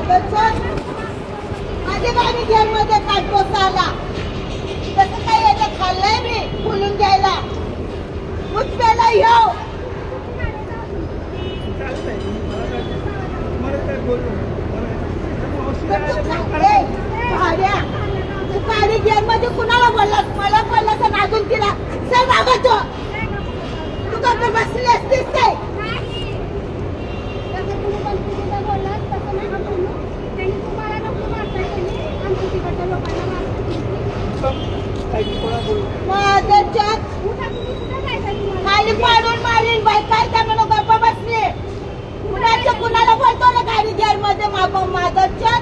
माझी गाडी गेअरमध्ये काढतोस आला तसं काही याचं खाल्लंय मी बोलून घ्यायला मुचप्याला येऊ तू गाडी गेअरमध्ये कुणाला बोललास मला बोललास आणि अजून तिला सर मागवतो तू का बसली असतीस काय खाली पाडून मारीन बाई काय त्या म्हणून गप्पा बसले कुणाला बोलतो ना गाडी गेअर मध्ये मागच्या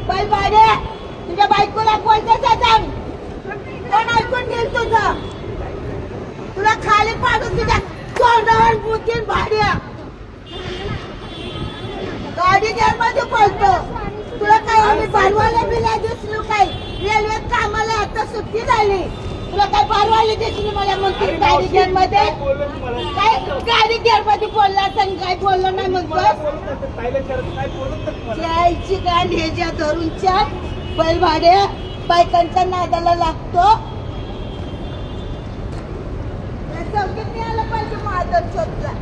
बाई बाडे तुझ्या बायकोला बोलतेच सांग कोण ऐकून घेईल तुझं तुला खाली पाडून तुझ्या तोंडावर बुतीन भाड्या गाडी गेअर मध्ये बोलतो तुला काय आम्ही बारवाला बिला दिसलो काय रेल्वेत कामाला आता सुट्टी झाली तुला काय बारवाली दिसली मला म्हणते गाडी गेअर मध्ये काय गाडी गेअर मध्ये बोलला आणि काय बोललो नाही म्हणतो जायची गाडी ह्याच्या धरूनच्या बैल भाड्या बायकांच्या नादाला लागतो चौकीत आलं पाहिजे माझं शोधला